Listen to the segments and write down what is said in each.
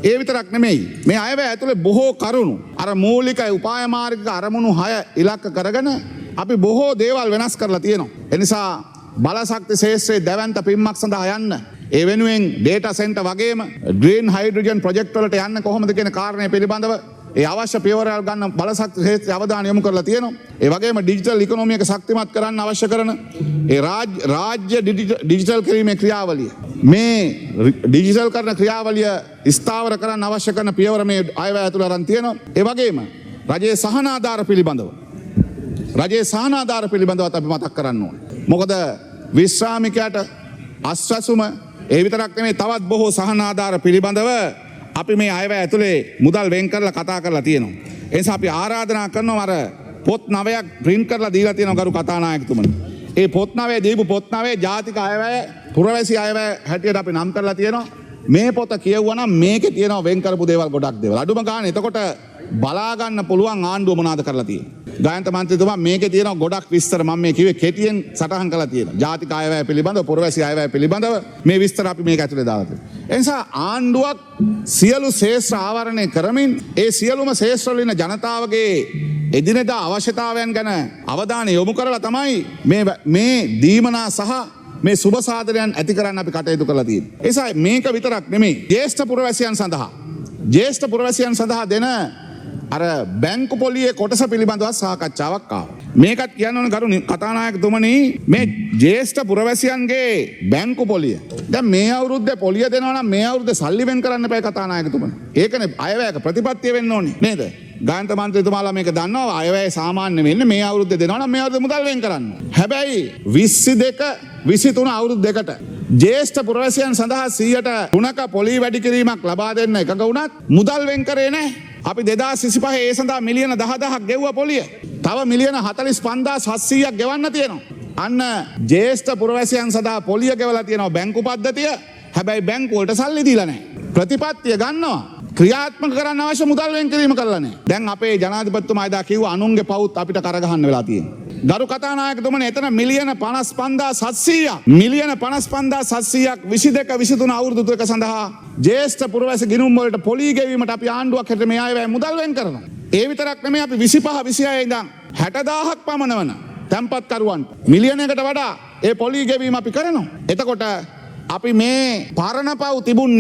ඒ විතරක් නෙමෙයි. මේ අයවැය ඇතුලේ බොහෝ කරුණු අර මූලික උපාය මාර්ගික අරමුණු 6 ඉලක්ක කරගෙන අපි බොහෝ දේවල් වෙනස් කරලා තියෙනවා. ඒ නිසා බලශක්ති ශේෂ්ත්‍රයේ දැවැන්ත පිම්මක් සඳහා යන්න ඒ වෙනුවෙන් ඩේටා සෙන්ටර් වගේම ග්‍රීන් හයිඩ්‍රජන් ප්‍රොජෙක්ට් වලට යන්න කොහොමද කියන කාරණය පිළිබඳව ඒ අවශ්‍ය පියවරල් ගන්න බලශක්ති ශේෂ්ත්‍රය අවධානය යොමු කරලා තියෙනවා. ඒ වගේම ඩිජිටල් ඉකොනොමි එක ශක්තිමත් කරන්න අවශ්‍ය කරන ඒ රාජ්‍ය ඩිජිටල් කිරීමේ ක්‍රියාවලිය මේ ඩිජිටල් කරන ක්‍රියාවලිය ස්ථාවර කරන්න අවශ්‍ය කරන පියවර මේ අයවැය ඇතුළේ අරන් තියෙනවා. ඒ වගේම රජයේ සහනාධාර පිළිබඳවත් අපි මතක් කරන්න ඕනේ. මොකද විශ්‍රාමිකයට අස්වැසුම ඒ විතරක් නෙමෙයි තවත් බොහෝ සහනාධාර පිළිබඳව අපි මේ අයවැය ඇතුලේ මුදල් වෙන් කරලා කතා කරලා තියෙනවා. ඒ නිසා අපි ආරාධනා කරනවා අර පොත් 9ක් print කරලා දීලා තියෙනවා ගරු කතානායකතුමනි. ඒ පොත් 9 දීපු පොත් 9 ජාතික අයවැය පුරවැසි අයවැය හැටියට අපි නම් කරලා තියෙනවා. මේ පොත කියවුවා නම් මේකේ තියෙනවා වෙන් කරපු දේවල් ගොඩක් දේවල්. අඩුම ගානේ එතකොට බලා ගන්න පුළුවන් ආණ්ඩුව මොනවද කරලා තියෙන්නේ. ගායන්ත මන්ත්‍රීතුමා මේකේ තියෙනවා ගොඩක් විස්තර මම මේ කිව්වේ කෙටියෙන් සටහන් කරලා තියෙනවා. ජාතික අයවැය පිළිබඳව පුරවැසි අයවැය පිළිබඳව මේ විස්තර අපි මේක ඇතුලේ දාලා තියෙනවා. ඒ නිසා ආණ්ඩුවක් සියලු ශේෂ්ත්‍ර ආවරණය කරමින් ඒ සියලුම ශේෂ්ත්‍ර වල ඉන්න ජනතාවගේ එදිනෙදා අවශ්‍යතාවයන් ගැන අවධානය යොමු කරලා තමයි මේ දීමනා සහ මේ සුබ සාධනයන් ඇති කරන්න අපි කටයුතු කරලා තියෙන්නේ. ඒ නිසා මේක විතරක් නෙමෙයි ජ්‍යෙෂ්ඨ පුරවැසියන් සඳහා දෙන අර බැංකු පොලියේ කොටස පිළිබඳව සාකච්ඡාවක් ආවා. මේකත් කියන්න ඕන ගරු කතානායකතුමනි මේ ජ්‍යෙෂ්ඨ පුරවැසියන්ගේ බැංකු පොලිය. දැන් මේ අවුරුද්දේ පොලිය දෙනවා නම් මේ අවුරුද්දේ සල්ලි වෙන් කරන්න එපා කතානායකතුමනි. ඒකනේ අයවැයක ප්‍රතිපත්තිය වෙන්න ඕනේ නේද? ගායන්ත මන්ත්‍රීතුමාලා මේක දන්නවා අයවැය සාමාන්‍ය වෙන්නේ මේ අවුරුද්දේ දෙනවා නම් මේ අවුරුද්දේ මුදල් වෙන් කරන්න. හැබැයි 22 23 අවුරුදු දෙකට ජ්‍යෙෂ්ඨ පුරවැසියන් සඳහා 100%ක පොලී වැඩි කිරීමක් ලබා දෙන්න එකඟ වුණත් මුදල් වෙන් කරේ නැහැ. අපි 2025 ඒ සඳහා මිලියන 10,000ක් ගෙව්වා පොලිය. තව මිලියන 45,700ක් ගෙවන්න තියෙනවා. අන්න ජ්‍යෙෂ්ඨ පුරවැසියන් සඳහා පොලිය ගෙවලා තියෙනවා බැංකු පද්ධතිය. හැබැයි බැංකු වලට සල්ලි දීලා නැහැ. ප්‍රතිපත්තිය ගන්නවා. ක්‍රියාත්මක කරන්න අවශ්‍ය මුදල් වෙන් කිරීම කරලා නැහැ. දැන් අපේ ජනාධිපතිතුමා එදා කිව්වා අනුන්ගේ පවුත් අපිට කරගහන්න වෙලා තියෙනවා. ගරු කතානායකතුමනි එතන මිලියන 55,700ක් 22 23 අවුරුදු දෙක සඳහා ජ්‍යෙෂ්ඨ පුරවැසි ගිණුම් වලට පොලී ගෙවීමට අපි ආණ්ඩුවක් හැටියට මේ අයවැය මුදල් වෙන් කරනවා. ඒ විතරක් නෙමෙයි අපි 25 26 ඉඳන් 60,000ක් පමණ වන තැන්පත්කරුවන්ට මිලියනයකට වඩා ඒ පොලී ගෙවීම අපි කරනවා. එතකොට අපි මේ පරණ පව් තිබුණ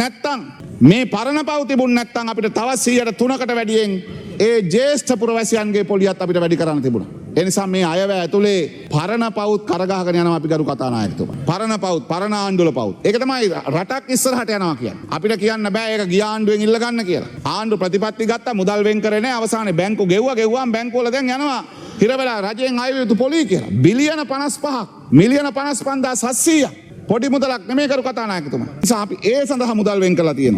නැත්තම් අපිට තවත් 103කට වැඩියෙන් ඒ ජ්‍යෙෂ්ඨ පුරවැසියන්ගේ පොලියත් අපිට වැඩි කරන්න තිබුණා. ඒ නිසා මේ අයවැය ඇතුලේ පරණ පවුත් කරගහගෙන යනවා අපි ගරු කතානායකතුමා. පරණ පවුත් පරණ ආණ්ඩුවල පවුත්. ඒක තමයි රටක් ඉස්සරහට යනවා කියන්නේ. අපිට කියන්න බෑ ඒක ගිය ආණ්ඩුවෙන් ඉල්ල ගන්න කියලා. ආණ්ඩු ප්‍රතිපත්ති ගත්තා මුදල් වෙන් කරේ නැහැ. අවසානයේ බැංකු ගෙව්වාම බැංකු වල දැන් යනවා හිර වෙලා රජයෙන් ආයෙ යුතු පොලී කියලා. බිලියන 55ක් මිලියන 55,700ක් පොඩි මුදලක් නෙමෙයි කරු කතානායකතුමා. නිසා අපි ඒ සඳහා මුදල් වෙන් කරලා තියෙනවා.